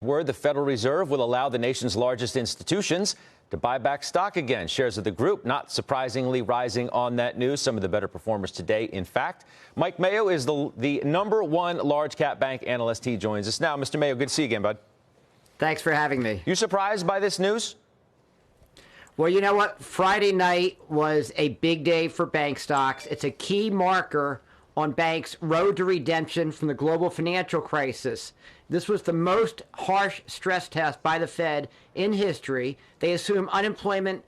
Word the Federal Reserve will allow the nation's largest institutions to buy back stock again. Shares of the group, not surprisingly, rising on that news. Some of the better performers today, in fact. Mike Mayo is the #1 large cap bank analyst. He joins us now. Mr. Mayo, good to see you again, bud. Thanks for having me. You surprised by this news? Well, you know what? Friday night was a big day for bank stocks. It's a key marker on banks' road to redemption from the global financial crisis. This was the most harsh stress test by the Fed in history. They assume unemployment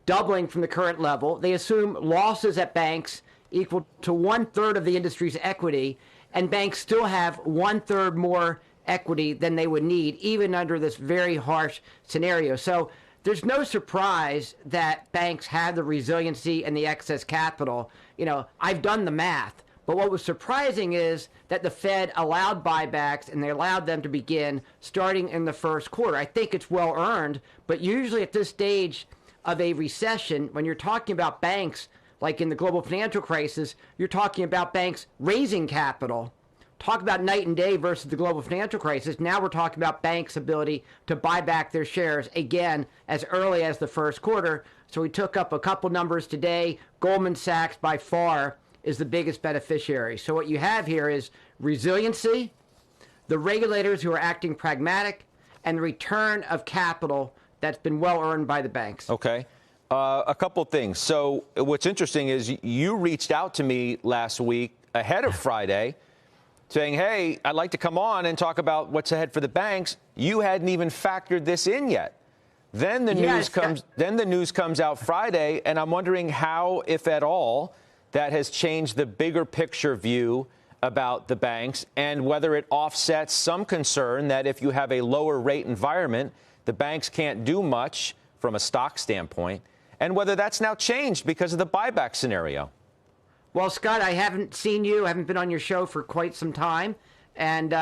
doubling from the current level. They assume losses at banks equal to 1/3 of the industry's equity, and banks still have 1/3 more equity than they would need, even under this very harsh scenario. So there's no surprise that banks have the resiliency and the excess capital. You know, I've done the math. But what was surprising is that the Fed allowed buybacks, and they allowed them to begin starting in the first quarter. I think it's well earned, but usually at this stage of a recession, when you're talking about banks, like in the global financial crisis, you're talking about banks raising capital. Talk about night and day versus the global financial crisis. Now we're talking about banks' ability to buy back their shares again as early as the first quarter. So we took up a couple numbers today. Goldman Sachs by far is the biggest beneficiary. So what you have here is resiliency, the regulators who are acting pragmatic, and the return of capital that's been well earned by the banks. Okay. A couple things. So what's interesting is you reached out to me last week ahead of Friday saying, hey, I'd like to come on and talk about what's ahead for the banks. You hadn't even factored this in yet. Then the news comes out Friday, and I'm wondering how, if at all, that has changed the bigger picture view about the banks, and whether it offsets some concern that if you have a lower rate environment, the banks can't do much from a stock standpoint, and whether that's now changed because of the buyback scenario. Well, Scott, I haven't seen you. I haven't been on your show for quite some time. And,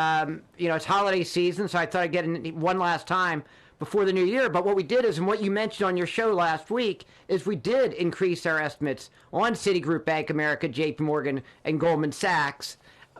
you know, it's holiday season, so I thought I'd get in one last time before the new year. But what we did is, and what you mentioned on your show last week, is we did increase our estimates on Citigroup, Bank of America, JP Morgan, and Goldman Sachs,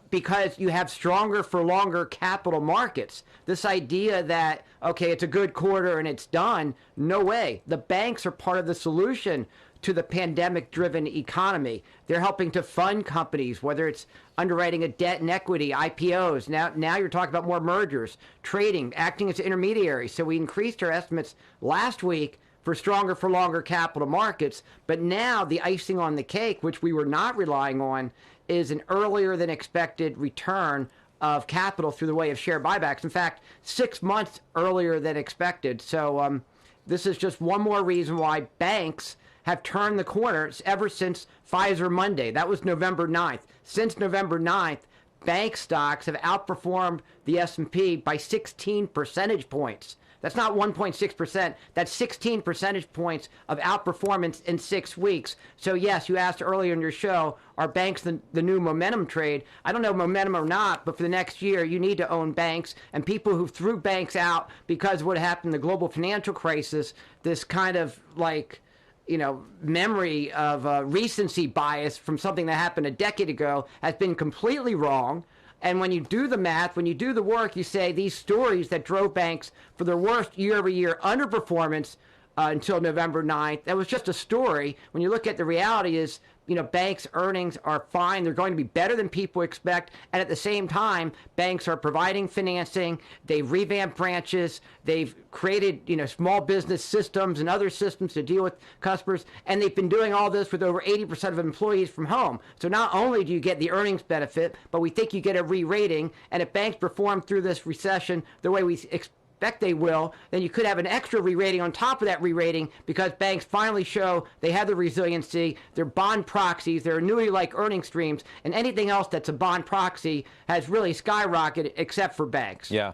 because you have stronger for longer capital markets. This idea that, okay, it's a good quarter and it's done, no way. The banks are part of the solution to the pandemic-driven economy. They're helping to fund companies, whether it's underwriting a debt and equity, IPOs. Now you're talking about more mergers, trading, acting as intermediaries. So we increased our estimates last week for stronger for longer capital markets. But now the icing on the cake, which we were not relying on, is an earlier than expected return of capital through the way of share buybacks. In fact, 6 months earlier than expected. So this is just one more reason why banks have turned the corner ever since Pfizer Monday. That was November 9th. Since November 9th, bank stocks have outperformed the S&P by 16 percentage points. That's not 1.6%. That's 16 percentage points of outperformance in 6 weeks. So, yes, you asked earlier in your show, are banks the new momentum trade? I don't know momentum or not, but for the next year, you need to own banks. And people who threw banks out because of what happened in the global financial crisis, this kind of like, you know, memory of recency bias from something that happened a decade ago has been completely wrong. And when you do the math, when you do the work, you say these stories that drove banks for their worst year-over-year underperformance until November 9th, that was just a story. When you look at the reality is, you know, banks' earnings are fine. They're going to be better than people expect. And at the same time, banks are providing financing. They've revamped branches. They've created, you know, small business systems and other systems to deal with customers. And they've been doing all this with over 80% of employees from home. So not only do you get the earnings benefit, but we think you get a re-rating. And if banks perform through this recession the way we expect they will, then you could have an extra re-rating on top of that re-rating, because banks finally show they have the resiliency, they're bond proxies, they're annuity-like earning streams, and anything else that's a bond proxy has really skyrocketed except for banks. Yeah.